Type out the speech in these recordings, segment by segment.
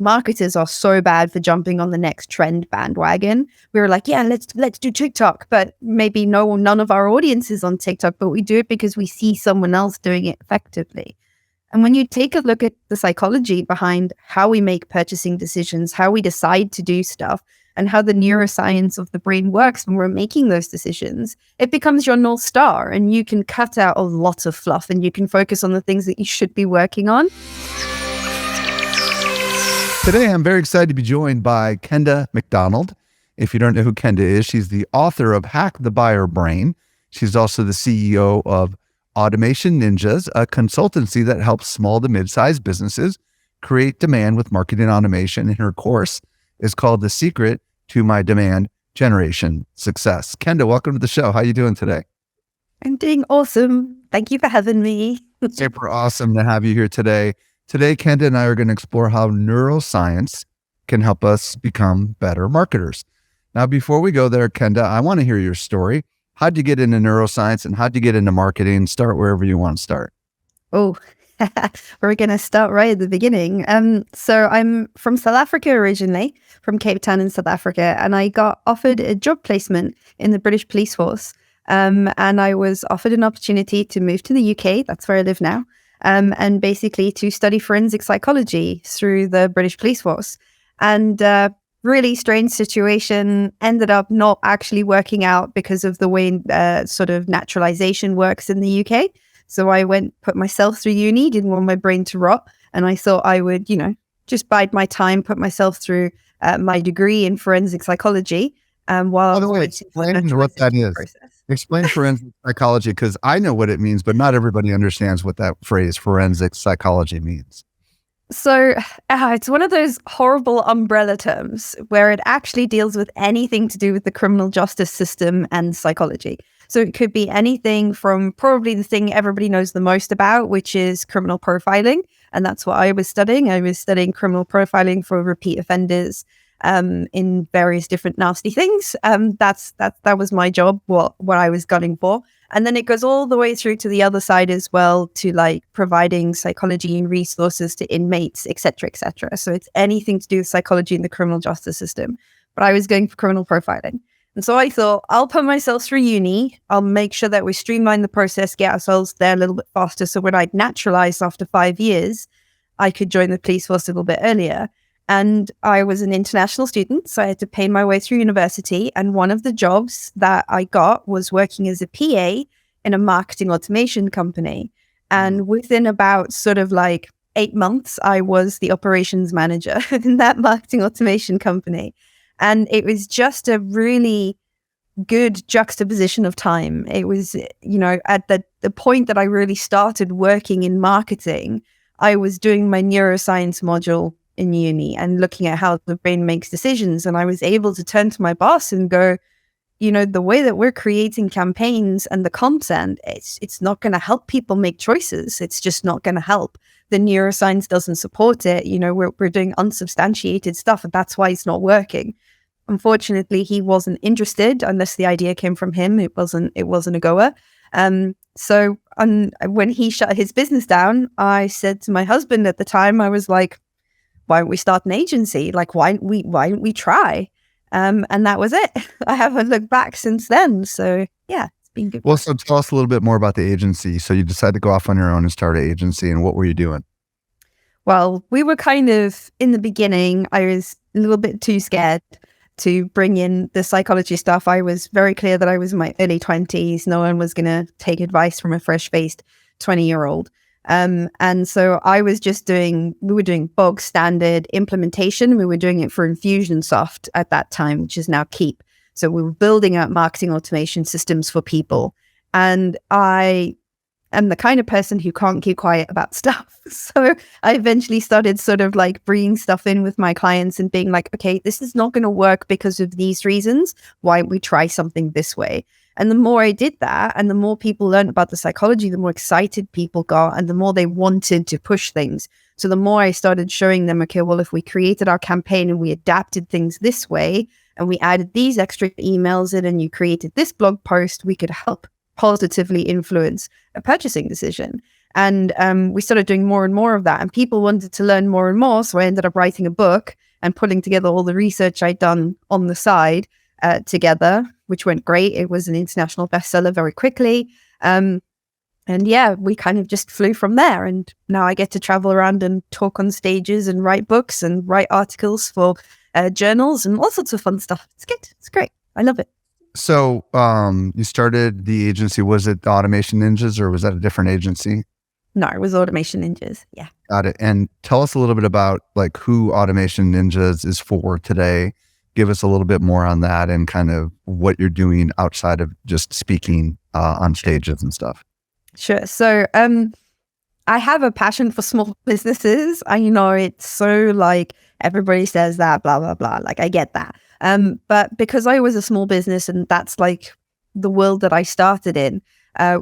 marketers are so bad for jumping on the next trend bandwagon. We were like, yeah, let's do TikTok, but maybe none of our audience is on TikTok, but we do it because we see someone else doing it effectively. And when you take a look at the psychology behind how we make purchasing decisions, how we decide to do stuff, and how the neuroscience of the brain works when we're making those decisions, it becomes your North Star, and you can cut out a lot of fluff and you can focus on the things that you should be working on. Today, I'm very excited to be joined by Kenda McDonald. If you don't know who Kenda is, she's the author of Hack the Buyer Brain. She's also the CEO of Automation Ninjas, a consultancy that helps small to mid-sized businesses create demand with marketing automation. And her course is called The Secret to My Demand Generation Success. Kenda, welcome to the show. How are you doing today? I'm doing awesome. Thank you for having me. Super awesome to have you here today. Today, Kenda and I are going to explore how neuroscience can help us become better marketers. Now, before we go there, Kenda, I want to hear your story. How'd you get into neuroscience and how'd you get into marketing? Start wherever you want to start. Oh, we're going to start right at the beginning. So I'm from South Africa originally, from Cape Town in South Africa, and I got offered a job placement in the British Police Force. And I was offered an opportunity to move to the UK, that's where I live now, and basically to study forensic psychology through the British Police Force. And really strange situation, ended up not actually working out because of the way sort of naturalization works in the UK. So I put myself through uni, didn't want my brain to rot. And I thought I would, just bide my time, put myself through my degree in forensic psychology. While By the way, explain what that is. Explain forensic psychology, because I know what it means, but not everybody understands what that phrase forensic psychology means. So it's one of those horrible umbrella terms where it actually deals with anything to do with the criminal justice system and psychology. So it could be anything from probably the thing everybody knows the most about, which is criminal profiling. And that's what I was studying. I was studying criminal profiling for repeat offenders in various different nasty things. That was my job, what I was gunning for. And then it goes all the way through to the other side as well, to like providing psychology and resources to inmates, et cetera, et cetera. So it's anything to do with psychology in the criminal justice system. But I was going for criminal profiling. And so I thought, I'll put myself through uni. I'll make sure that we streamline the process, get ourselves there a little bit faster. So when I'd naturalized after 5 years, I could join the police force a little bit earlier. And I was an international student, so I had to pay my way through university. And one of the jobs that I got was working as a PA in a marketing automation company. And within about sort of like 8 months, I was the operations manager in that marketing automation company. And it was just a really good juxtaposition of time. It was, at the point that I really started working in marketing, I was doing my neuroscience module in uni and looking at how the brain makes decisions. And I was able to turn to my boss and go, the way that we're creating campaigns and the content, it's not going to help people make choices. It's just not going to help. The neuroscience doesn't support it. We're doing unsubstantiated stuff, and that's why it's not working. Unfortunately, he wasn't interested unless the idea came from him. It wasn't a goer. So when he shut his business down, I said to my husband at the time, I was like, why don't we start an agency? Like, why don't we try? And that was it. I haven't looked back since then. So yeah, it's been good. Well, so tell us a little bit more about the agency. So you decided to go off on your own and start an agency, and what were you doing? Well, we were kind of, in the beginning, I was a little bit too scared to bring in the psychology stuff. I was very clear that I was in my early 20s. No one was going to take advice from a fresh-faced 20-year-old. And so I was just we were doing bog standard implementation. We were doing it for Infusionsoft at that time, which is now Keep. So we were building out marketing automation systems for people. And I am the kind of person who can't keep quiet about stuff. So I eventually started sort of like bringing stuff in with my clients and being like, okay, this is not going to work because of these reasons. Why don't we try something this way? And the more I did that, and the more people learned about the psychology, the more excited people got, and the more they wanted to push things. So the more I started showing them, okay, well, if we created our campaign and we adapted things this way, and we added these extra emails in, and you created this blog post, we could help positively influence a purchasing decision. And we started doing more and more of that. And people wanted to learn more and more. So I ended up writing a book and putting together all the research I'd done on the side together, which went great. It was an international bestseller very quickly. And yeah, we kind of just flew from there. And now I get to travel around and talk on stages and write books and write articles for journals and all sorts of fun stuff. It's good. It's great. I love it. So you started the agency. Was it Automation Ninjas or was that a different agency? No, it was Automation Ninjas. Yeah. Got it. And tell us a little bit about like who Automation Ninjas is for today. Give us a little bit more on that and kind of what you're doing outside of just speaking on stages and stuff. Sure. So I have a passion for small businesses. I know it's so like everybody says that, blah, blah, blah. Like I get that. But because I was a small business and that's like the world that I started in,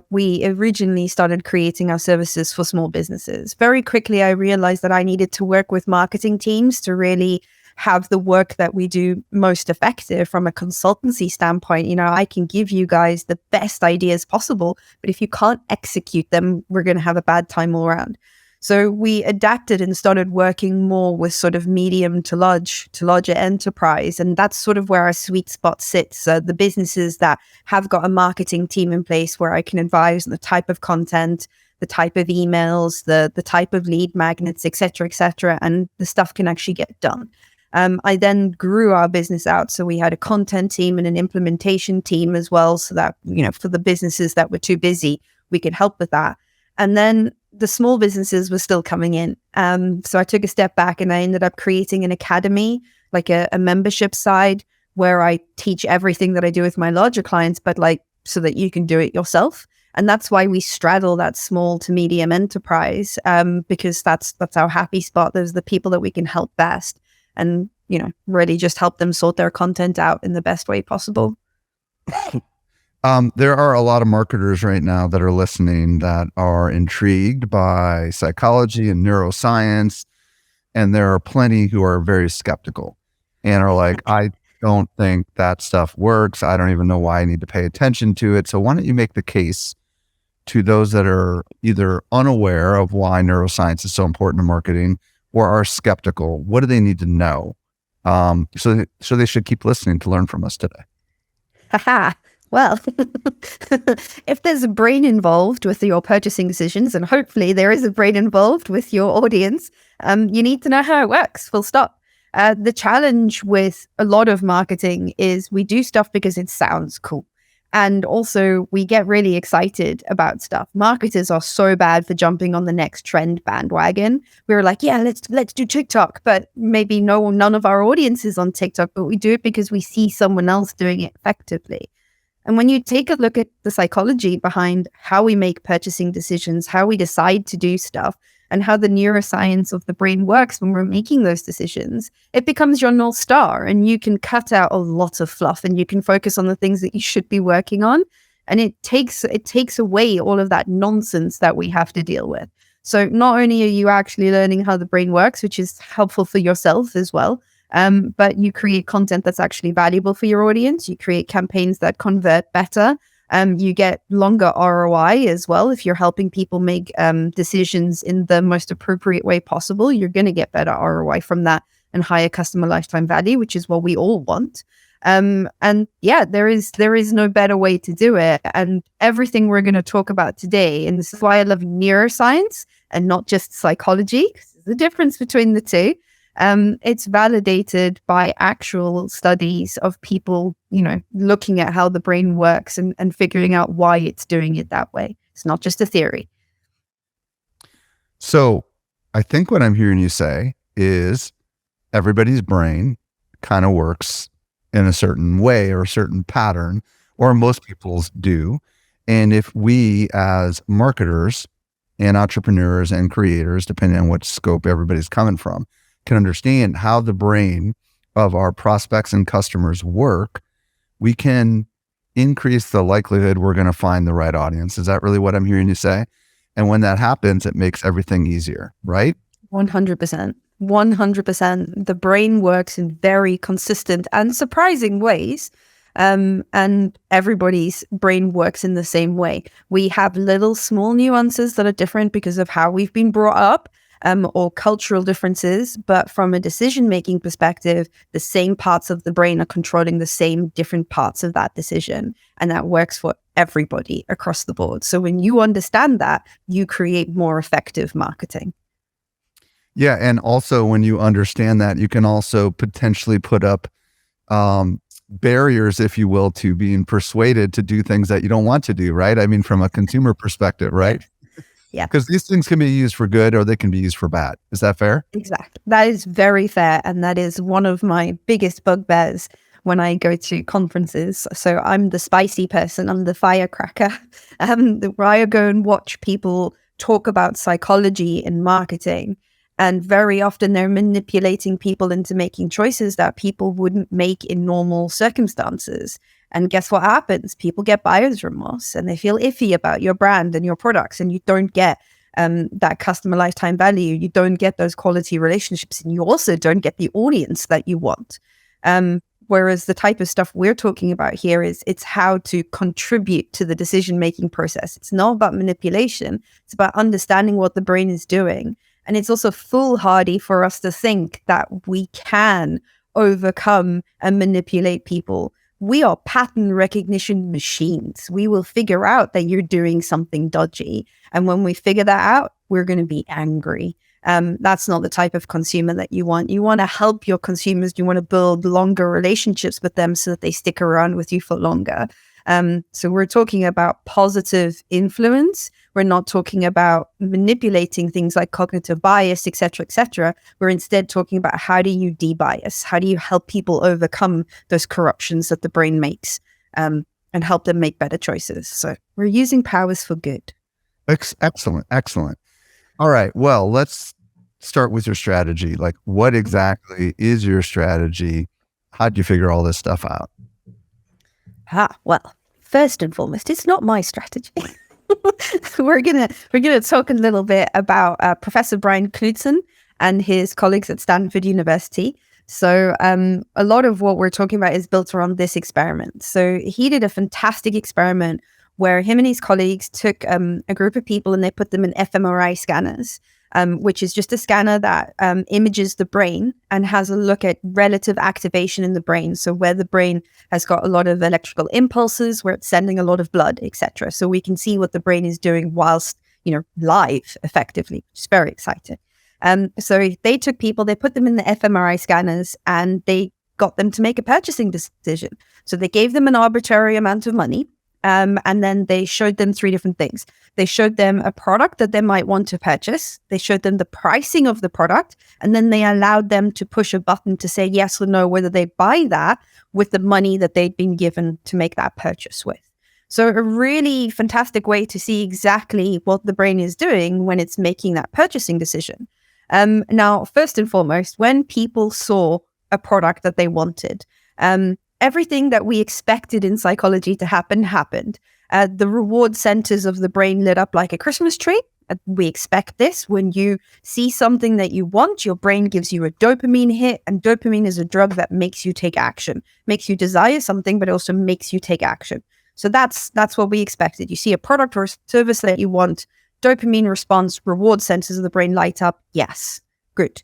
we originally started creating our services for small businesses. Very quickly, I realized that I needed to work with marketing teams to really have the work that we do most effective from a consultancy standpoint. You know, I can give you guys the best ideas possible, but if you can't execute them, we're going to have a bad time all around. So we adapted and started working more with sort of medium to larger enterprise. And that's sort of where our sweet spot sits. The businesses that have got a marketing team in place where I can advise on the type of content, the type of emails, the type of lead magnets, et cetera, and the stuff can actually get done. I then grew our business out. So we had a content team and an implementation team as well. So that, you know, for the businesses that were too busy, we could help with that. And then the small businesses were still coming in. So I took a step back and I ended up creating an academy, like a membership side where I teach everything that I do with my larger clients, but like so that you can do it yourself. And that's why we straddle that small to medium enterprise, because that's our happy spot. Those are the people that we can help best. And, you know, really just help them sort their content out in the best way possible. There are a lot of marketers right now that are listening that are intrigued by psychology and neuroscience. And there are plenty who are very skeptical and are like, I don't think that stuff works. I don't even know why I need to pay attention to it. So why don't you make the case to those that are either unaware of why neuroscience is so important to marketing or are skeptical? What do they need to know? So they should keep listening to learn from us today. Haha. Well, if there's a brain involved with your purchasing decisions, and hopefully there is a brain involved with your audience, you need to know how it works, full stop. The challenge with a lot of marketing is we do stuff because it sounds cool. And also we get really excited about stuff. Marketers are so bad for jumping on the next trend bandwagon. We were like, yeah, let's do TikTok, but maybe none of our audience is on TikTok, but we do it because we see someone else doing it effectively. And when you take a look at the psychology behind how we make purchasing decisions, how we decide to do stuff, and how the neuroscience of the brain works when we're making those decisions, it becomes your North Star, and you can cut out a lot of fluff and you can focus on the things that you should be working on. And it takes away all of that nonsense that we have to deal with. So not only are you actually learning how the brain works, which is helpful for yourself as well, but you create content that's actually valuable for your audience. You create campaigns that convert better. You get longer ROI as well. If you're helping people make decisions in the most appropriate way possible, you're going to get better ROI from that and higher customer lifetime value, which is what we all want. And yeah, there is no better way to do it. And everything we're going to talk about today, and this is why I love neuroscience and not just psychology, because there's a difference between the two. It's validated by actual studies of people, you know, looking at how the brain works and figuring out why it's doing it that way. It's not just a theory. So I think what I'm hearing you say is everybody's brain kind of works in a certain way or a certain pattern, or most people's do. And if we as marketers and entrepreneurs and creators, depending on what scope everybody's coming from, can understand how the brain of our prospects and customers work, we can increase the likelihood we're going to find the right audience. Is that really what I'm hearing you say? And when that happens, it makes everything easier, right? 100%. 100%. The brain works in very consistent and surprising ways. And everybody's brain works in the same way. We have little small nuances that are different because of how we've been brought up, or cultural differences. But from a decision-making perspective, the same parts of the brain are controlling the same different parts of that decision. And that works for everybody across the board. So when you understand that, you create more effective marketing. Yeah. And also when you understand that, you can also potentially put up barriers, if you will, to being persuaded to do things that you don't want to do, right? I mean, from a consumer perspective, right? Yeah. Because these things can be used for good or they can be used for bad. Is that fair? Exactly. That is very fair. And that is one of my biggest bugbears when I go to conferences. So I'm the spicy person, I'm the firecracker, where I go and watch people talk about psychology and marketing. And very often they're manipulating people into making choices that people wouldn't make in normal circumstances. And guess what happens? People get buyer's remorse and they feel iffy about your brand and your products, and you don't get that customer lifetime value. You don't get those quality relationships, and you also don't get the audience that you want. Whereas the type of stuff we're talking about here it's how to contribute to the decision-making process. It's not about manipulation. It's about understanding what the brain is doing. And it's also foolhardy for us to think that we can overcome and manipulate people. We are pattern recognition machines. We will figure out that you're doing something dodgy. And when we figure that out, we're going to be angry. That's not the type of consumer that you want. You want to help your consumers. You want to build longer relationships with them so that they stick around with you for longer. So we're talking about positive influence. We're not talking about manipulating things like cognitive bias, et cetera. We're instead talking about how do you debias? How do you help people overcome those corruptions that the brain makes, and help them make better choices? So we're using powers for good. Excellent. All right. Well, let's start with your strategy. Like, what exactly is your strategy? How did you figure all this stuff out? Well, first and foremost, it's not my strategy. We're gonna talk a little bit about Professor Brian Knudsen and his colleagues at Stanford University. So a lot of what we're talking about is built around this experiment. So he did a fantastic experiment where him and his colleagues took a group of people and they put them in fMRI scanners, which is just a scanner that images the brain and has a look at relative activation in the brain. So where the brain has got a lot of electrical impulses, where it's sending a lot of blood, etc. So we can see what the brain is doing whilst, live effectively, which is very exciting. So they took people, they put them in the fMRI scanners and they got them to make a purchasing decision. So they gave them an arbitrary amount of money. And then they showed them three different things. They showed them a product that they might want to purchase. They showed them the pricing of the product. And then they allowed them to push a button to say yes or no, whether they buy that with the money that they'd been given to make that purchase with. So a really fantastic way to see exactly what the brain is doing when it's making that purchasing decision. Now, first and foremost, when people saw a product that they wanted, everything that we expected in psychology to happen happened. The reward centers of the brain lit up like a Christmas tree. We expect this. When you see something that you want, your brain gives you a dopamine hit, and dopamine is a drug that makes you take action, makes you desire something, but also makes you take action. So that's what we expected. You see a product or a service that you want, dopamine response, reward centers of the brain light up. Yes, good,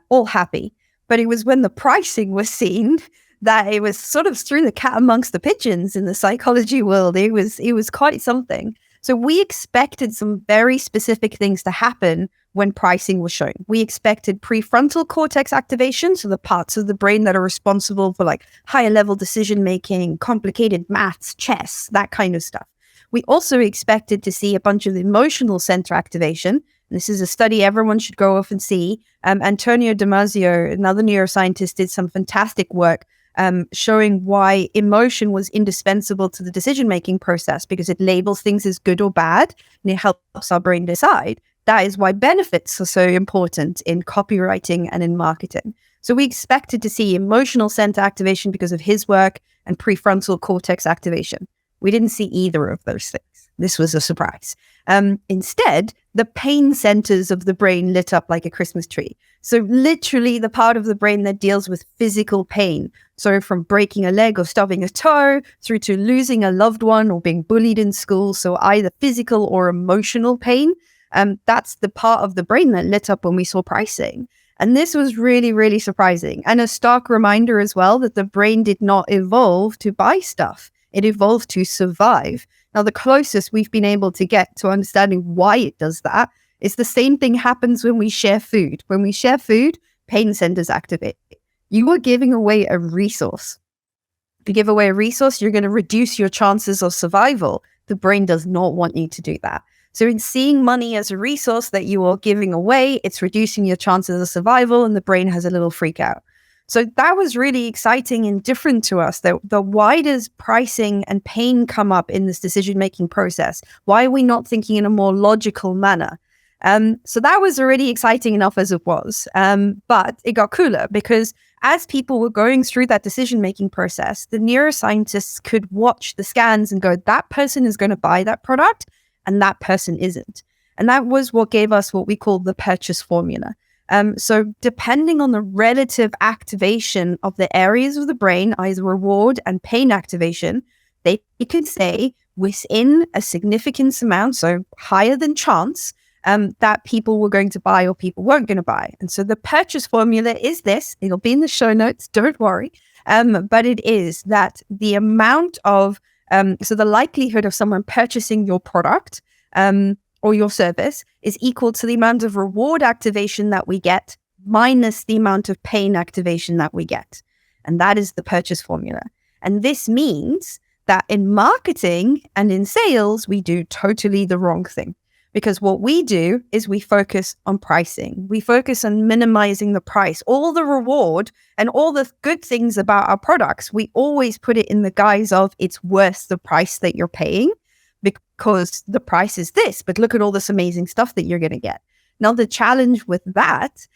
all happy. But it was when the pricing was seen that it was sort of threw the cat amongst the pigeons in the psychology world. It was quite something. So we expected some very specific things to happen when pricing was shown. We expected prefrontal cortex activation, so the parts of the brain that are responsible for like higher level decision making, complicated maths, chess, that kind of stuff. We also expected to see a bunch of emotional center activation. This is a study everyone should go off and see. Antonio Damasio, another neuroscientist, did some fantastic work showing why emotion was indispensable to the decision-making process, because it labels things as good or bad and it helps our brain decide. That is why benefits are so important in copywriting and in marketing. So we expected to see emotional center activation because of his work and prefrontal cortex activation. We didn't see either of those things. This was a surprise. Instead, the pain centers of the brain lit up like a Christmas tree. So literally the part of the brain that deals with physical pain. So from breaking a leg or stubbing a toe through to losing a loved one or being bullied in school. So either physical or emotional pain. That's the part of the brain that lit up when we saw pricing. And this was really, really surprising. And a stark reminder as well that the brain did not evolve to buy stuff. It evolved to survive. Now, the closest we've been able to get to understanding why it does that is the same thing happens when we share food. When we share food, pain centers activate. You are giving away a resource. If you give away a resource, you're going to reduce your chances of survival. The brain does not want you to do that. So in seeing money as a resource that you are giving away, it's reducing your chances of survival, and the brain has a little freak out. So that was really exciting and different to us. Why does pricing and pain come up in this decision-making process? Why are we not thinking in a more logical manner? So that was already exciting enough as it was. But it got cooler because as people were going through that decision-making process, the neuroscientists could watch the scans and go, that person is going to buy that product and that person isn't. And that was what gave us what we call the purchase formula. So depending on the relative activation of the areas of the brain, either reward and pain activation, they could say within a significant amount, so higher than chance, that people were going to buy or people weren't going to buy. And so the purchase formula is this. It'll be in the show notes, don't worry. But it is that the amount of, so the likelihood of someone purchasing your product or your service is equal to the amount of reward activation that we get minus the amount of pain activation that we get. And that is the purchase formula. And this means that in marketing and in sales, we do totally the wrong thing. Because what we do is we focus on pricing. We focus on minimizing the price. All the reward and all the good things about our products, we always put it in the guise of it's worth the price that you're paying because the price is this, but look at all this amazing stuff that you're going to get. Now, the challenge with that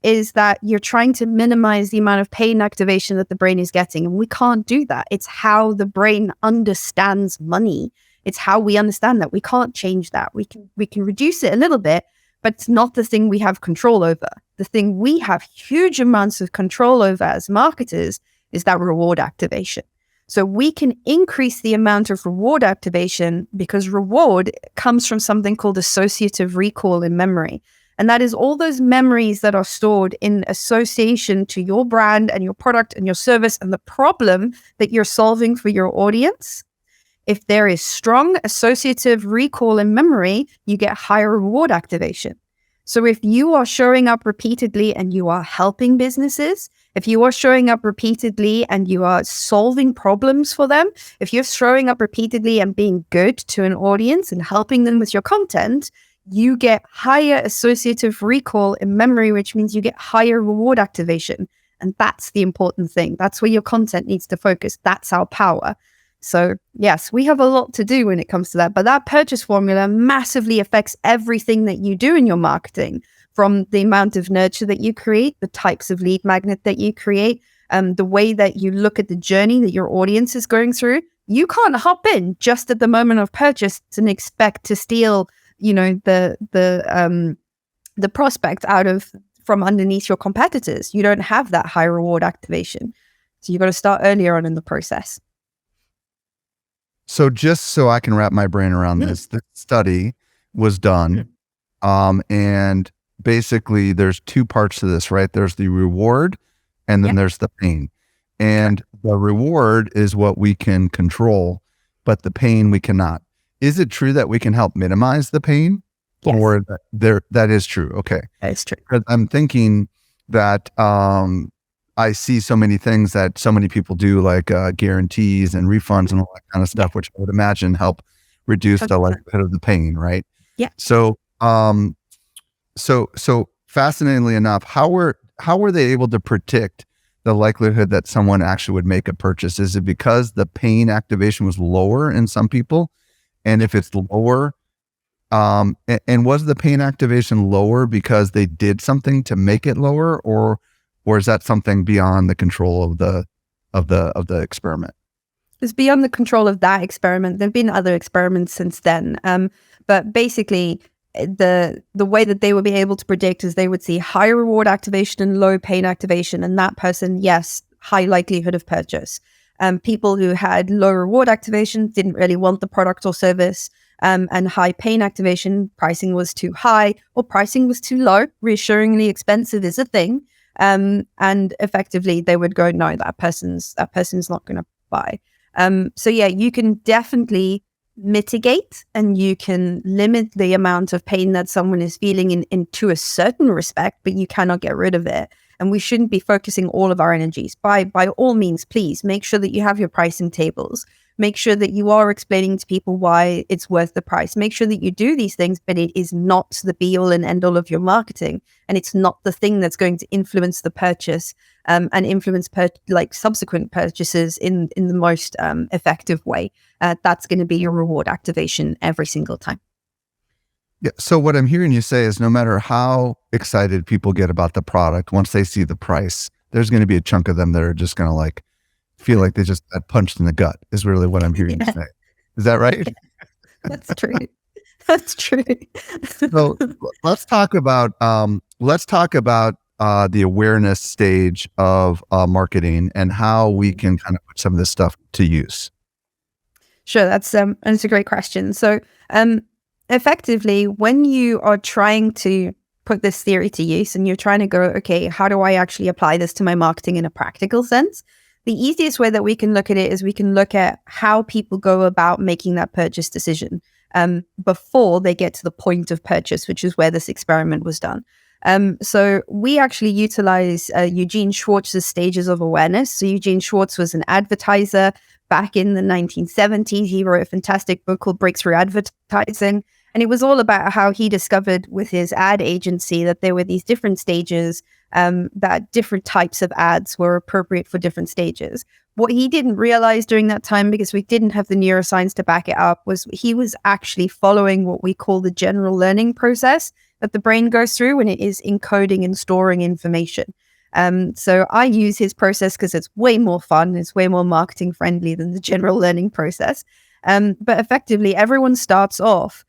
is that you're trying to minimize the amount of pain activation that the brain is getting. And we can't do that. It's how the brain understands money. It's how we understand that. We can't change that. We can reduce it a little bit, but it's not the thing we have control over. The thing we have huge amounts of control over as marketers is that reward activation. So we can increase the amount of reward activation because reward comes from something called associative recall in memory. And that is all those memories that are stored in association to your brand and your product and your service and the problem that you're solving for your audience. If there is strong associative recall in memory, you get higher reward activation. So if you are showing up repeatedly and you are helping businesses, if you are showing up repeatedly and you are solving problems for them, if you're showing up repeatedly and being good to an audience and helping them with your content, you get higher associative recall in memory, which means you get higher reward activation. And that's the important thing. That's where your content needs to focus. That's our power. So yes, we have a lot to do when it comes to that, but that purchase formula massively affects everything that you do in your marketing, from the amount of nurture that you create, the types of lead magnet that you create, the way that you look at the journey that your audience is going through. You can't hop in just at the moment of purchase and expect to steal, the prospect from underneath your competitors. You don't have that high reward activation. So you've got to start earlier on in the process. So just so I can wrap my brain around this study was done. And basically there's two parts to this, right? There's the reward and then there's the pain. And the reward is what we can control, but the pain we cannot. Is it true that we can help minimize the pain? Yes. Or that is true. Okay. That is true. I'm thinking that I see so many things that so many people do, like guarantees and refunds and all that kind of stuff, which I would imagine help reduce the likelihood of the pain, right? Yeah. So, so fascinatingly enough, how were they able to predict the likelihood that someone actually would make a purchase? Is it because the pain activation was lower in some people? And if it's lower, and was the pain activation lower because they did something to make it lower, or is that something beyond the control of the experiment? it's beyond the control of that experiment. There've been other experiments since then. But basically, the way that they would be able to predict is they would see high reward activation and low pain activation, and that person, yes, high likelihood of purchase. People who had low reward activation didn't really want the product or service, and high pain activation, pricing was too high or pricing was too low. Reassuringly expensive is a thing, and effectively they would go, no, that person's not going to buy. So yeah, you can definitely mitigate and you can limit the amount of pain that someone is feeling in to a certain respect, but you cannot get rid of it. And we shouldn't be focusing all of our energies. By all means, please make sure that you have your pricing tables. Make sure that you are explaining to people why it's worth the price. Make sure that you do these things, but it is not the be all and end all of your marketing. And it's not the thing that's going to influence the purchase and influence subsequent purchases in the most effective way. That's going to be your reward activation every single time. Yeah. So what I'm hearing you say is no matter how excited people get about the product, once they see the price, there's going to be a chunk of them that are just going to feel like they just got punched in the gut is really what I'm hearing you say. Is that right? Yeah, that's true. That's true. So let's talk about the awareness stage of marketing and how we can kind of put some of this stuff to use. Sure, that's a great question. So effectively, when you are trying to put this theory to use and you're trying to go, okay, how do I actually apply this to my marketing in a practical sense? The easiest way that we can look at it is we can look at how people go about making that purchase decision before they get to the point of purchase, which is where this experiment was done. So we actually utilize Eugene Schwartz's stages of awareness. So Eugene Schwartz was an advertiser back in the 1970s. He wrote a fantastic book called Breakthrough Advertising. And it was all about how he discovered with his ad agency that there were these different stages, that different types of ads were appropriate for different stages. What he didn't realize during that time, because we didn't have the neuroscience to back it up, was he was actually following what we call the general learning process that the brain goes through when it is encoding and storing information. So I use his process because it's way more fun. It's way more marketing friendly than the general learning process. But effectively, everyone starts off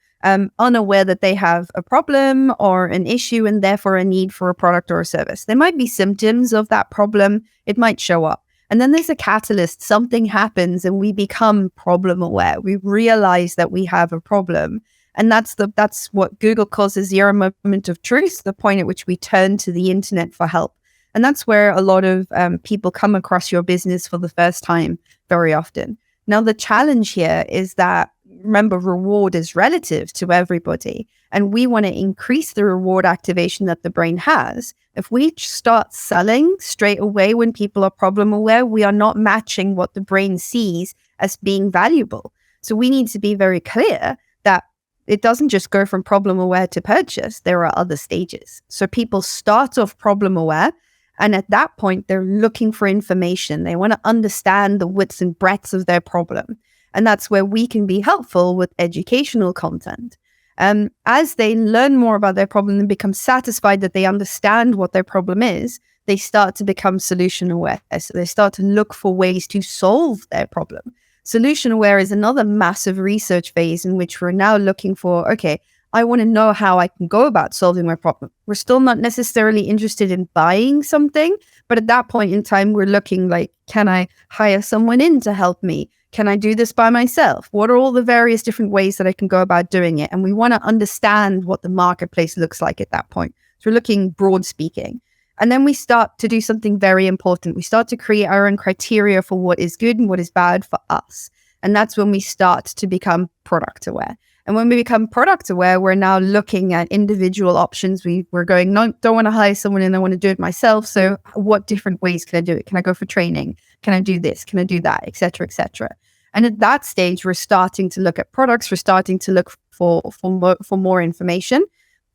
unaware that they have a problem or an issue and therefore a need for a product or a service. There might be symptoms of that problem. It might show up. And then there's a catalyst. Something happens and we become problem aware. We realize that we have a problem. And that's what Google calls the zero moment of truth, the point at which we turn to the internet for help. And that's where a lot of people come across your business for the first time very often. Now, the challenge here is that, remember, reward is relative to everybody. And we want to increase the reward activation that the brain has. If we start selling straight away when people are problem aware, we are not matching what the brain sees as being valuable. So we need to be very clear that it doesn't just go from problem aware to purchase. There are other stages. So people start off problem aware. And at that point, they're looking for information. They want to understand the widths and breadths of their problem. And that's where we can be helpful with educational content. As they learn more about their problem and become satisfied that they understand what their problem is, they start to become solution aware. So they start to look for ways to solve their problem. Solution aware is another massive research phase in which we're now looking for, okay, I want to know how I can go about solving my problem. We're still not necessarily interested in buying something, but at that point in time, we're looking like, can I hire someone in to help me? Can I do this by myself? What are all the various different ways that I can go about doing it? And we want to understand what the marketplace looks like at that point. So we're looking broad speaking. And then we start to do something very important. We start to create our own criteria for what is good and what is bad for us. And that's when we start to become product aware. And when we become product aware, we're now looking at individual options. We're going, no, don't want to hire someone and I want to do it myself. So what different ways can I do it? Can I go for training? Can I do this? Can I do that? Et cetera, et cetera. And at that stage, we're starting to look at products. We're starting to look for more information.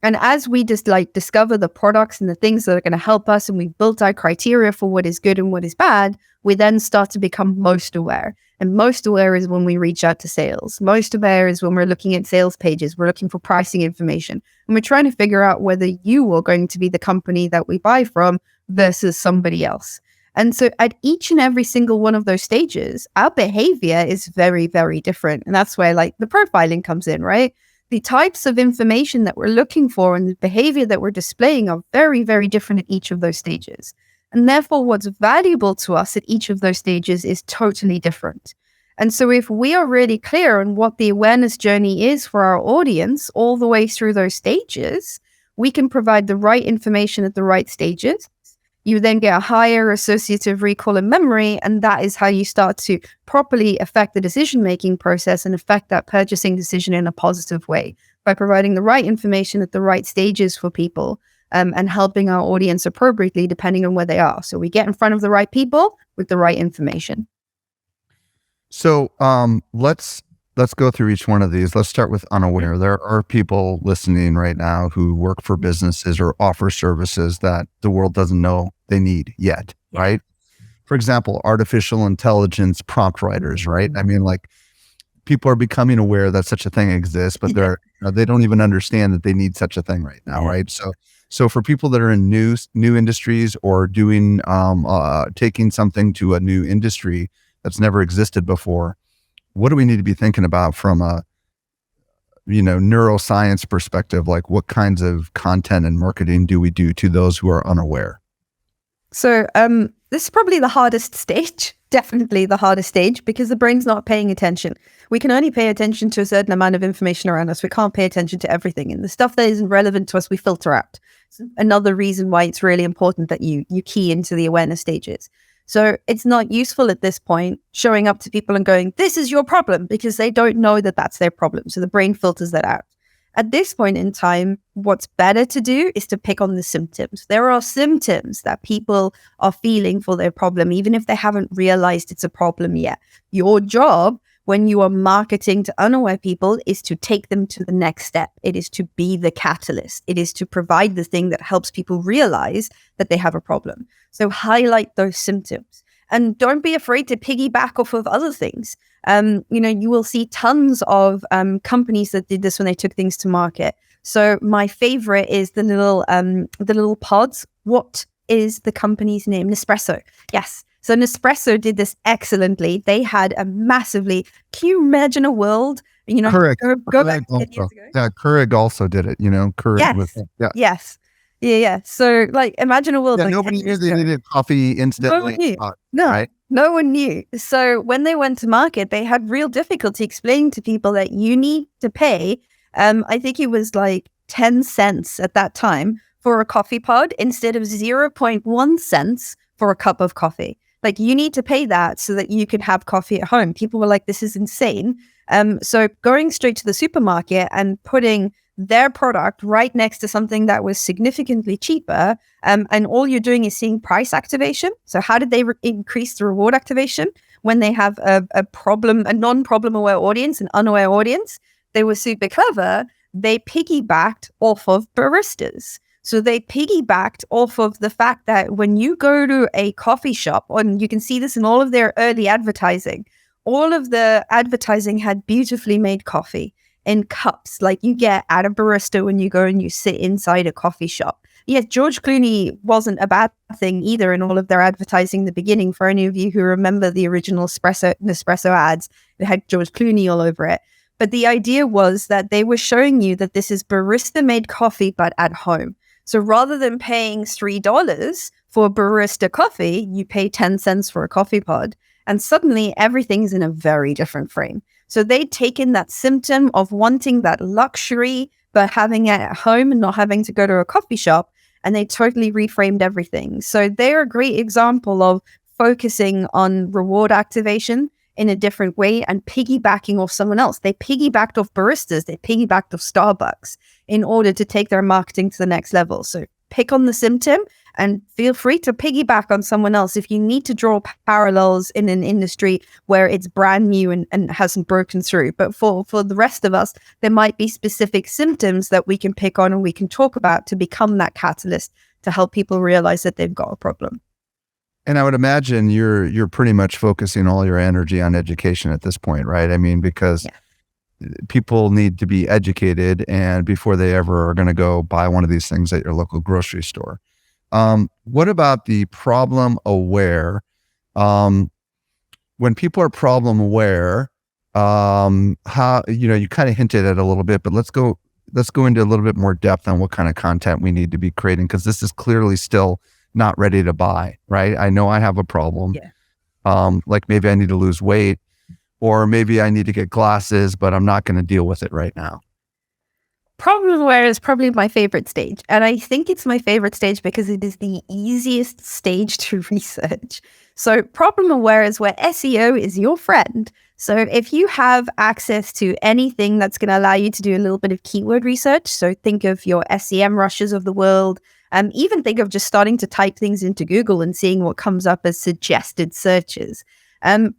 And as we just discover the products and the things that are going to help us, and we've built our criteria for what is good and what is bad, we then start to become most aware. And most aware is when we reach out to sales. Most aware is when we're looking at sales pages. We're looking for pricing information. And we're trying to figure out whether you are going to be the company that we buy from versus somebody else. And so at each and every single one of those stages, our behavior is very, very different. And that's where like the profiling comes in, right? The types of information that we're looking for and the behavior that we're displaying are very, very different at each of those stages. And therefore, what's valuable to us at each of those stages is totally different. And so if we are really clear on what the awareness journey is for our audience all the way through those stages, we can provide the right information at the right stages. You then get a higher associative recall and memory, and that is how you start to properly affect the decision-making process and affect that purchasing decision in a positive way by providing the right information at the right stages for people and helping our audience appropriately depending on where they are. So we get in front of the right people with the right information. So let's go through each one of these. Let's start with unaware. There are people listening right now who work for businesses or offer services that the world doesn't know they need yet, right? For example, artificial intelligence prompt writers, right? I mean, like people are becoming aware that such a thing exists, but they don't even understand that they need such a thing right now, right? So for people that are in new industries or doing taking something to a new industry that's never existed before, what do we need to be thinking about from a neuroscience perspective? Like what kinds of content and marketing do we do to those who are unaware? So this is probably the hardest stage, definitely the hardest stage, because the brain's not paying attention. We can only pay attention to a certain amount of information around us. We can't pay attention to everything. And the stuff that isn't relevant to us, we filter out. It's another reason why it's really important that you key into the awareness stages. So it's not useful at this point showing up to people and going, this is your problem, because they don't know that that's their problem. So the brain filters that out. At this point in time, what's better to do is to pick on the symptoms. There are symptoms that people are feeling for their problem, even if they haven't realized it's a problem yet. Your job when you are marketing to unaware people is to take them to the next step. It is to be the catalyst. It is to provide the thing that helps people realize that they have a problem. So highlight those symptoms and don't be afraid to piggyback off of other things. You will see tons of companies that did this when they took things to market. So my favorite is the little pods. What is the company's name? Nespresso. Yes. So Nespresso did this excellently. They had a massively, can you imagine a world, Correct. Go back 10 years ago. Yeah, Keurig also did it, Keurig. Yes. Yes. Yeah. So like imagine a world like nobody knew they needed coffee instantly. No one knew. Right? No one knew. So when they went to market, they had real difficulty explaining to people that you need to pay, I think it was like 10 cents at that time for a coffee pod instead of 0.1 cents for a cup of coffee. Like you need to pay that so that you can have coffee at home. People were like, this is insane. So going straight to the supermarket and putting their product right next to something that was significantly cheaper, and all you're doing is seeing price activation. So how did they increase the reward activation when they have a non-problem aware audience, an unaware audience? They were super clever. They piggybacked off of baristas. So they piggybacked off of the fact that when you go to a coffee shop, and you can see this in all of their early advertising, all of the advertising had beautifully made coffee in cups like you get at a barista when you go and you sit inside a coffee shop. Yes, George Clooney wasn't a bad thing either in all of their advertising in the beginning. For any of you who remember the original Nespresso ads, it had George Clooney all over it. But the idea was that they were showing you that this is barista-made coffee, but at home. So rather than paying $3 for barista coffee, you pay 10 cents for a coffee pod. And suddenly everything's in a very different frame. So they'd taken that symptom of wanting that luxury, but having it at home and not having to go to a coffee shop, and they totally reframed everything. So they're a great example of focusing on reward activation in a different way and piggybacking off someone else. They piggybacked off baristas, they piggybacked off Starbucks in order to take their marketing to the next level. So pick on the symptom and feel free to piggyback on someone else if you need to draw parallels in an industry where it's brand new and hasn't broken through. But for the rest of us, there might be specific symptoms that we can pick on and we can talk about to become that catalyst to help people realize that they've got a problem. And I would imagine you're pretty much focusing all your energy on education at this point, right? I mean, because people need to be educated, and before they ever are going to go buy one of these things at your local grocery store. What about the problem aware? When people are problem aware, how, you kind of hinted at it a little bit, but let's go into a little bit more depth on what kind of content we need to be creating, because this is clearly still not ready to buy, right? I know I have a problem. Yeah. Like maybe I need to lose weight, or maybe I need to get glasses, but I'm not going to deal with it right now. Problem aware is probably my favorite stage. And I think it's my favorite stage because it is the easiest stage to research. So problem aware is where SEO is your friend. So if you have access to anything that's going to allow you to do a little bit of keyword research, so think of your SEMrushes of the world, even think of just starting to type things into Google and seeing what comes up as suggested searches.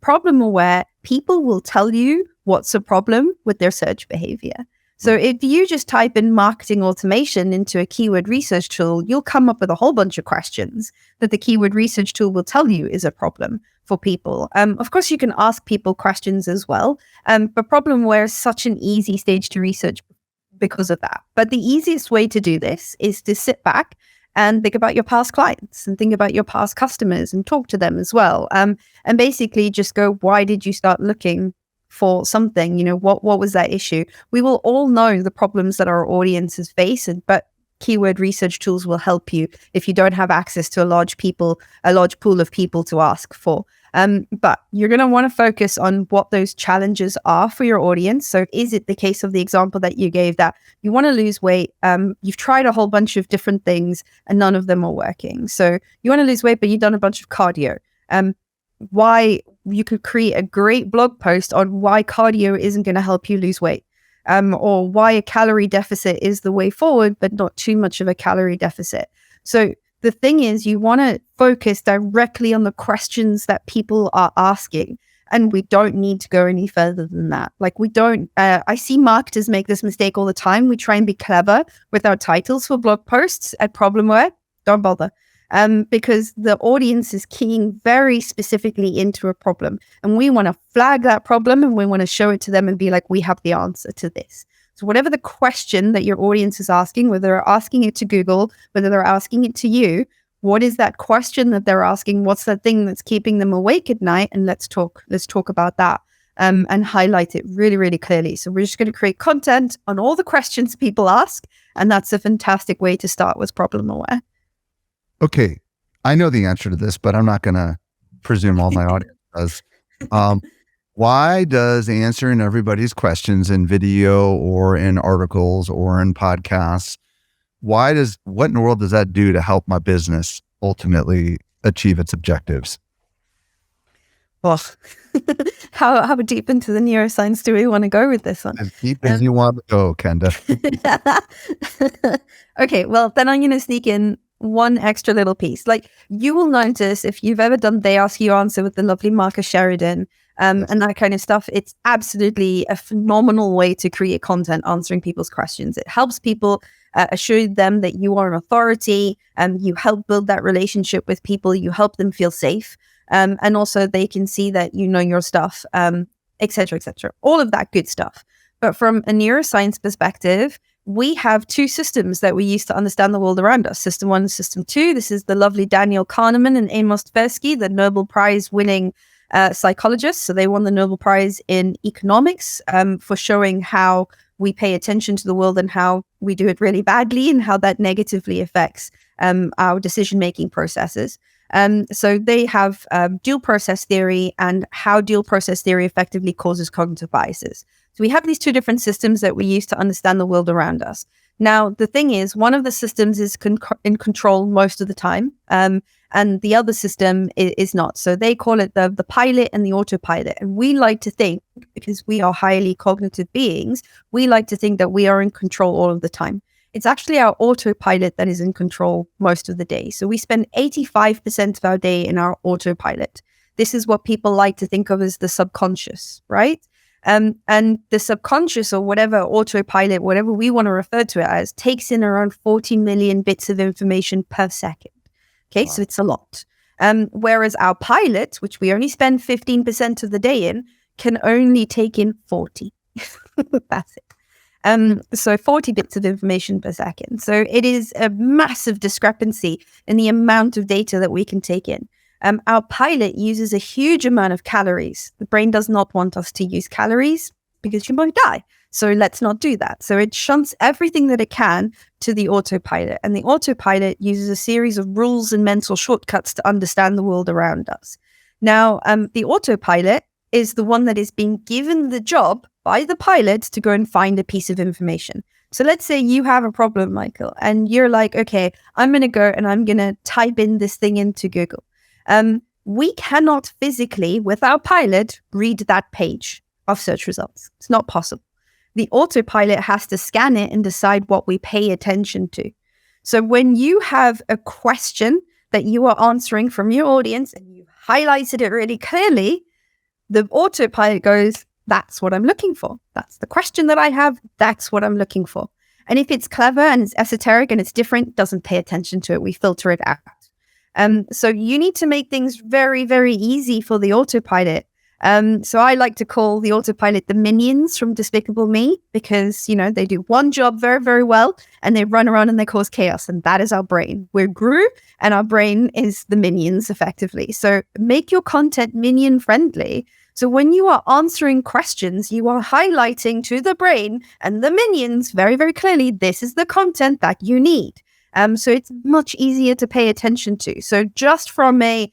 Problem aware, people will tell you what's a problem with their search behavior. So if you just type in marketing automation into a keyword research tool, you'll come up with a whole bunch of questions that the keyword research tool will tell you is a problem for people. Of course, you can ask people questions as well, but problem aware is such an easy stage to research because of that. But the easiest way to do this is to sit back and think about your past clients and think about your past customers and talk to them as well. And basically just go, why did you start looking for something? What was that issue? We will all know the problems that our audiences face, but keyword research tools will help you if you don't have access to a large pool of people to ask for. But you're going to want to focus on what those challenges are for your audience. So is it the case of the example that you gave that you want to lose weight? You've tried a whole bunch of different things and none of them are working. So you want to lose weight, but you've done a bunch of cardio. Why you could create a great blog post on why cardio isn't going to help you lose weight, or why a calorie deficit is the way forward, but not too much of a calorie deficit. So the thing is, you want to focus directly on the questions that people are asking. And we don't need to go any further than that. Like I see marketers make this mistake all the time. We try and be clever with our titles for blog posts at Problemware. Don't bother. Because the audience is keying very specifically into a problem. And we want to flag that problem and we want to show it to them and be like, we have the answer to this. So whatever the question that your audience is asking, whether they're asking it to Google, whether they're asking it to you, what is that question that they're asking? What's that thing that's keeping them awake at night? And let's talk about that and highlight it really, really clearly. So we're just going to create content on all the questions people ask. And that's a fantastic way to start with problem aware. Okay, I know the answer to this, but I'm not going to presume all my audience does. Why does answering everybody's questions in video or in articles or in podcasts, what in the world does that do to help my business ultimately achieve its objectives? Well, how deep into the neuroscience do we want to go with this one? As deep as you want to go, Kenda. Okay, well, then I'm going to sneak in one extra little piece. Like you will notice if you've ever done They Ask You Answer with the lovely Marcus Sheridan and that kind of stuff, it's absolutely a phenomenal way to create content answering people's questions. It helps people assure them that you are an authority and you help build that relationship with people. You help them feel safe. And also they can see that you know your stuff, et cetera, et cetera. All of that good stuff. But from a neuroscience perspective, we have two systems that we use to understand the world around us. System 1 and System 2. This is the lovely Daniel Kahneman and Amos Tversky, the Nobel Prize winning psychologists. So they won the Nobel Prize in economics for showing how we pay attention to the world and how we do it really badly and how that negatively affects our decision-making processes. So they have dual process theory and how dual process theory effectively causes cognitive biases. So we have these two different systems that we use to understand the world around us. Now, the thing is, one of the systems is in control most of the time, and the other system is not. So they call it the pilot and the autopilot. And we like to think, because we are highly cognitive beings, we like to think that we are in control all of the time. It's actually our autopilot that is in control most of the day. So we spend 85% of our day in our autopilot. This is what people like to think of as the subconscious, right? And the subconscious, or whatever autopilot, whatever we want to refer to it as, takes in around 40 million bits of information per second. Okay, wow. So it's a lot. Whereas our pilot, which we only spend 15% of the day in, can only take in 40. That's it. So 40 bits of information per second. So it is a massive discrepancy in the amount of data that we can take in. Our pilot uses a huge amount of calories. The brain does not want us to use calories because you might die. So let's not do that. So it shunts everything that it can to the autopilot. And the autopilot uses a series of rules and mental shortcuts to understand the world around us. Now, the autopilot is the one that is being given the job by the pilot to go and find a piece of information. So let's say you have a problem, Michael, and you're like, okay, I'm going to go and I'm going to type in this thing into Google. We cannot physically, with our pilot, read that page of search results. It's not possible. The autopilot has to scan it and decide what we pay attention to. So when you have a question that you are answering from your audience and you highlighted it really clearly, the autopilot goes, that's what I'm looking for. That's the question that I have. That's what I'm looking for. And if it's clever and it's esoteric and it's different, doesn't pay attention to it. We filter it out. So you need to make things very, very easy for the autopilot. So I like to call the autopilot the minions from Despicable Me because, they do one job very, very well and they run around and they cause chaos. And that is our brain. We're Gru and our brain is the minions effectively. So make your content minion friendly. So when you are answering questions, you are highlighting to the brain and the minions very, very clearly, this is the content that you need. So it's much easier to pay attention to. So just from a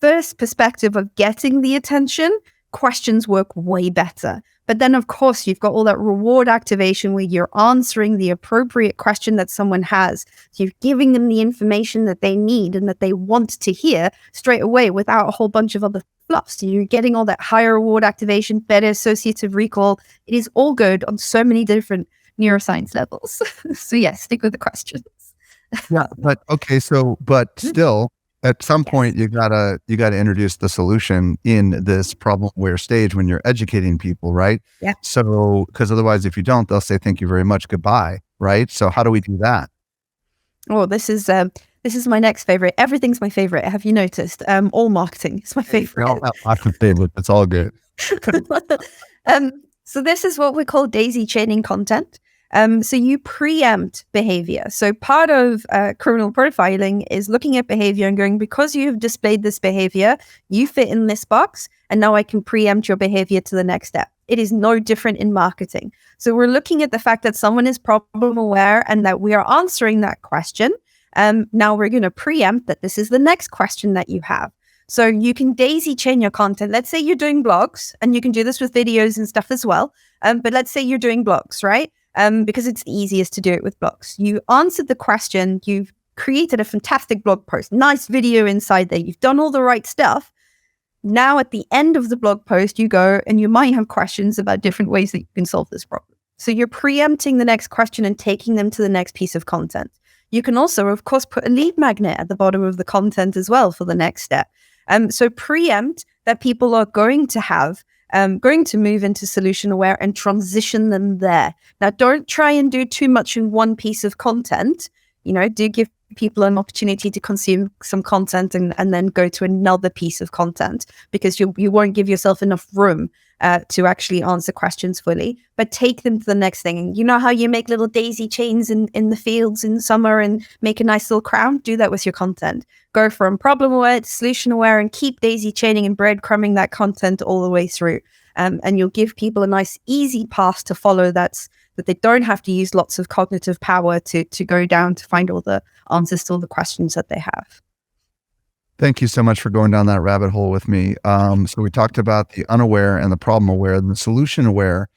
first perspective of getting the attention, questions work way better. But then, of course, you've got all that reward activation where you're answering the appropriate question that someone has. So you're giving them the information that they need and that they want to hear straight away without a whole bunch of other fluff. So you're getting all that higher reward activation, better associative recall. It is all good on so many different neuroscience levels. So yes, stick with the questions. Yeah, but okay, but still, at some point you gotta introduce the solution in this problem-aware stage when you're educating people, right? Yeah. So, because otherwise, if you don't, they'll say thank you very much, goodbye, right? So, how do we do that? Oh, this is my next favorite. Everything's my favorite. Have you noticed? All marketing is my favorite. We all have lots of favorites. It's all good. So this is what we call daisy chaining content. So you preempt behavior. So part of criminal profiling is looking at behavior and going, because you have displayed this behavior, you fit in this box, and now I can preempt your behavior to the next step. It is no different in marketing. So we're looking at the fact that someone is problem aware and that we are answering that question. Now we're going to preempt that this is the next question that you have. So you can daisy chain your content. Let's say you're doing blogs, and you can do this with videos and stuff as well. But let's say you're doing blogs, right? Because it's the easiest to do it with blogs. You answered the question, you've created a fantastic blog post, nice video inside there, you've done all the right stuff. Now at the end of the blog post, you go and you might have questions about different ways that you can solve this problem. So you're preempting the next question and taking them to the next piece of content. You can also, of course, put a lead magnet at the bottom of the content as well for the next step. So preempt that people are going to move into solution aware and transition them there. Now, don't try and do too much in one piece of content. Do give people an opportunity to consume some content and then go to another piece of content, because you won't give yourself enough room to actually answer questions fully, but take them to the next thing. You know how you make little daisy chains in the fields in summer and make a nice little crown? Do that with your content. Go from problem aware to solution aware and keep daisy chaining and breadcrumbing that content all the way through. And you'll give people a nice easy path to follow that they don't have to use lots of cognitive power to go down to find all the answers to all the questions that they have. Thank you so much for going down that rabbit hole with me. So we talked about the unaware and the problem aware, and the solution aware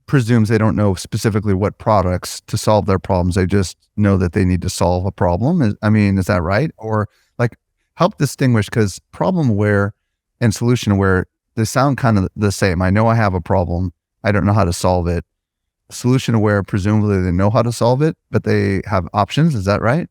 presumes they don't know specifically what products to solve their problems. They just know that they need to solve a problem. Is that right? Or help distinguish, because problem aware and solution aware, they sound kind of the same. I know I have a problem. I don't know how to solve it. Solution aware, presumably they know how to solve it, but they have options. Is that right?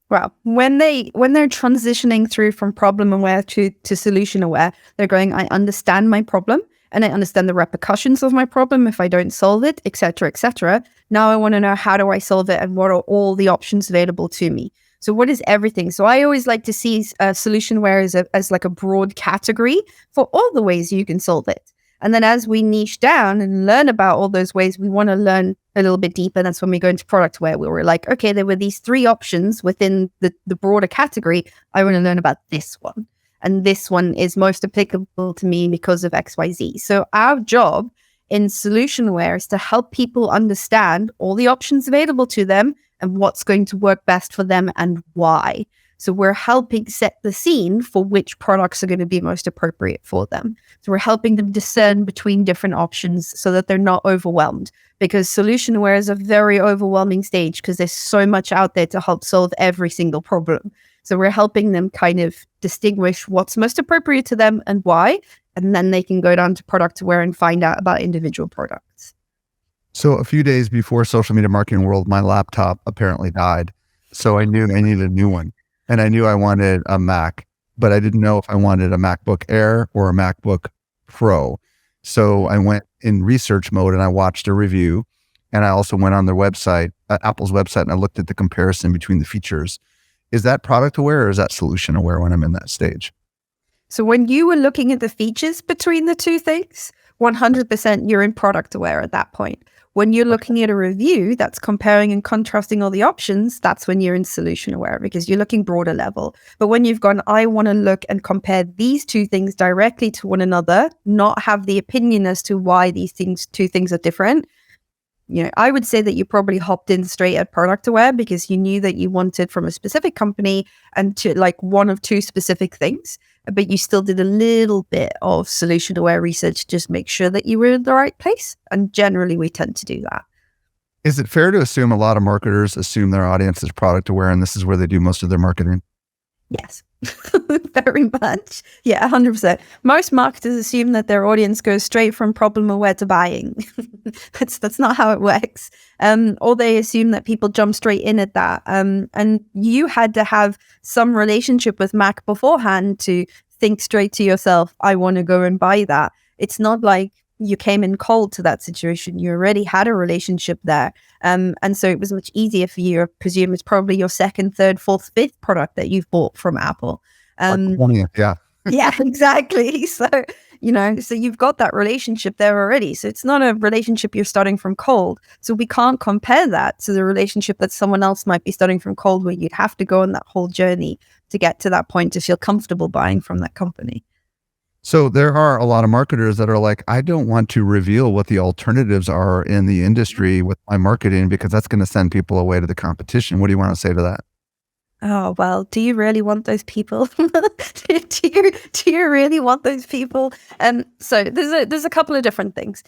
Well, when they're transitioning through from problem aware to solution aware, they're going, I understand my problem and I understand the repercussions of my problem if I don't solve it, et cetera, et cetera. Now I want to know, how do I solve it and what are all the options available to me? So what is everything? So I always like to see solution aware as like a broad category for all the ways you can solve it. And then as we niche down and learn about all those ways, we want to learn a little bit deeper. That's when we go into product aware, where we're like, okay, there were these 3 options within the broader category. I want to learn about this one. And this one is most applicable to me because of XYZ. So our job in solution aware is to help people understand all the options available to them and what's going to work best for them and why. So we're helping set the scene for which products are going to be most appropriate for them. So we're helping them discern between different options so that they're not overwhelmed, because solution aware is a very overwhelming stage because there's so much out there to help solve every single problem. So we're helping them kind of distinguish what's most appropriate to them and why, and then they can go down to product aware and find out about individual products. So a few days before Social Media Marketing World, my laptop apparently died. So I knew I needed a new one. And I knew I wanted a Mac, but I didn't know if I wanted a MacBook Air or a MacBook Pro. So I went in research mode and I watched a review. And I also went on their website, Apple's website, and I looked at the comparison between the features. Is that product aware or is that solution aware when I'm in that stage? So when you were looking at the features between the two things, 100% you're in product aware at that point. When you're looking at a review that's comparing and contrasting all the options, that's when you're in solution aware because you're looking broader level. But when you've gone, I want to look and compare these 2 things directly to one another, not have the opinion as to why these 2 things are different. I would say that you probably hopped in straight at product aware because you knew that you wanted from a specific company and to like one of 2 specific things, but you still did a little bit of solution aware research to just make sure that you were in the right place. And generally we tend to do that. Is it fair to assume a lot of marketers assume their audience is product aware and this is where they do most of their marketing? Yes, very much. Yeah, 100%. Most marketers assume that their audience goes straight from problem aware to buying. That's not how it works. Or they assume that people jump straight in at that. And you had to have some relationship with Mac beforehand to think straight to yourself, I want to go and buy that. It's not like you came in cold to that situation. You already had a relationship there. And so it was much easier for you. I presume it's probably your 2nd, 3rd, 4th, 5th product that you've bought from Apple. Yeah. Yeah, exactly. So, so you've got that relationship there already. So it's not a relationship you're starting from cold. So we can't compare that to the relationship that someone else might be starting from cold, where you'd have to go on that whole journey to get to that point to feel comfortable buying from that company. So there are a lot of marketers that are like, I don't want to reveal what the alternatives are in the industry with my marketing because that's going to send people away to the competition. What do you want to say to that? Oh, well, do you really want those people? do you really want those people? So there's a couple of different things.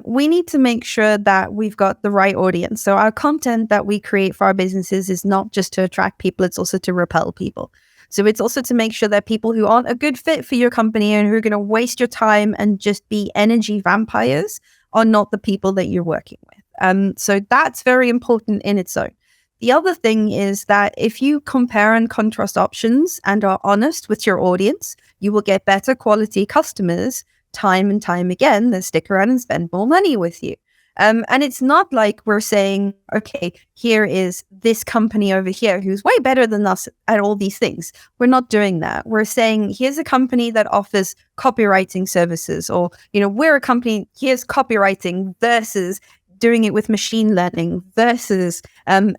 We need to make sure that we've got the right audience. So our content that we create for our businesses is not just to attract people, it's also to repel people. So it's also to make sure that people who aren't a good fit for your company and who are going to waste your time and just be energy vampires are not the people that you're working with. So that's very important in its own. The other thing is that if you compare and contrast options and are honest with your audience, you will get better quality customers time and time again that stick around and spend more money with you. And it's not like we're saying, okay, here is this company over here who's way better than us at all these things. We're not doing that. We're saying, here's a company that offers copywriting services, or, we're a company, here's copywriting versus doing it with machine learning versus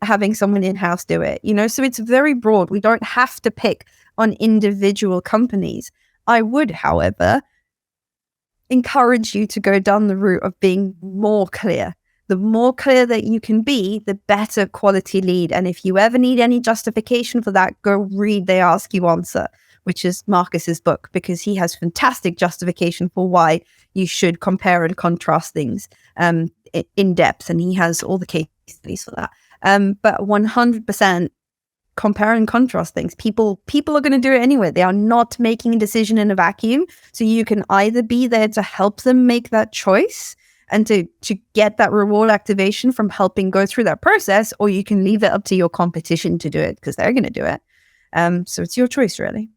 having someone in-house do it. So it's very broad. We don't have to pick on individual companies. I would, however, encourage you to go down the route of being more clear. The more clear that you can be, the better quality lead. And if you ever need any justification for that, go read They Ask You Answer, which is Marcus's book, because he has fantastic justification for why you should compare and contrast things in depth. And he has all the case studies for that. But 100% compare and contrast things. People are going to do it anyway. They are not making a decision in a vacuum. So you can either be there to help them make that choice and to get that reward activation from helping go through that process, or you can leave it up to your competition to do it because they're going to do it. So it's your choice, really.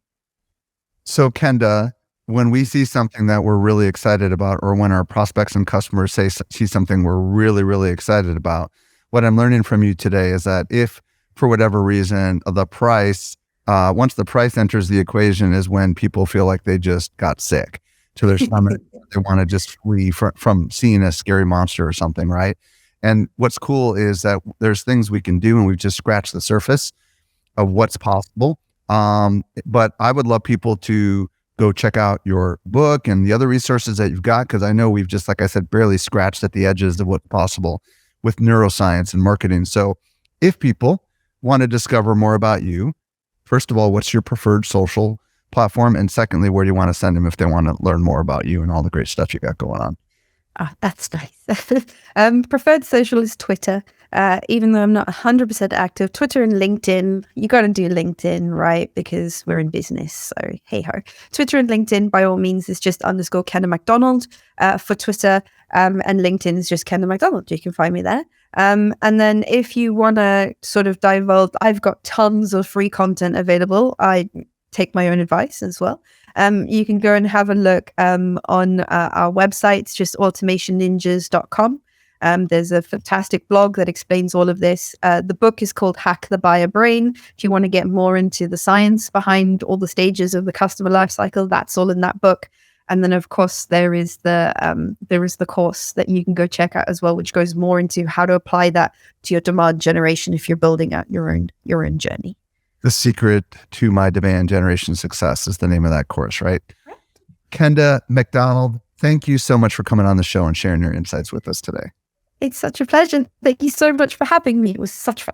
So Kenda, when we see something that we're really excited about, or when our prospects and customers see something we're really, really excited about, what I'm learning from you today is that if, for whatever reason, the price, once the price enters the equation is when people feel like they just got sick. to their stomach. They want to just flee from seeing a scary monster or something, right? And what's cool is that there's things we can do, and we've just scratched the surface of what's possible. But I would love people to go check out your book and the other resources that you've got, because I know we've just, like I said, barely scratched at the edges of what's possible with neuroscience and marketing. So if people want to discover more about you, first of all, what's your preferred social platform? And secondly, where do you want to send them if they want to learn more about you and all the great stuff you got going on? Ah, that's nice. Preferred social is Twitter. Even though I'm not 100% active, Twitter and LinkedIn, you got to do LinkedIn, right? Because we're in business. So hey ho. Twitter and LinkedIn, by all means, is just _ Kenda MacDonald for Twitter. And LinkedIn is just Kenda MacDonald. You can find me there. And then if you want to sort of divulge, I've got tons of free content available. I take my own advice as well. You can go and have a look on our website. It's just automationninjas.com. There's a fantastic blog that explains all of this. The book is called Hack the Buyer Brain. If you want to get more into the science behind all the stages of the customer lifecycle, that's all in that book. And then, of course, there is the course that you can go check out as well, which goes more into how to apply that to your demand generation if you're building out your own journey. The Secret to My Demand Generation Success is the name of that course, right? Kenda MacDonald, thank you so much for coming on the show and sharing your insights with us today. It's such a pleasure. Thank you so much for having me. It was such fun.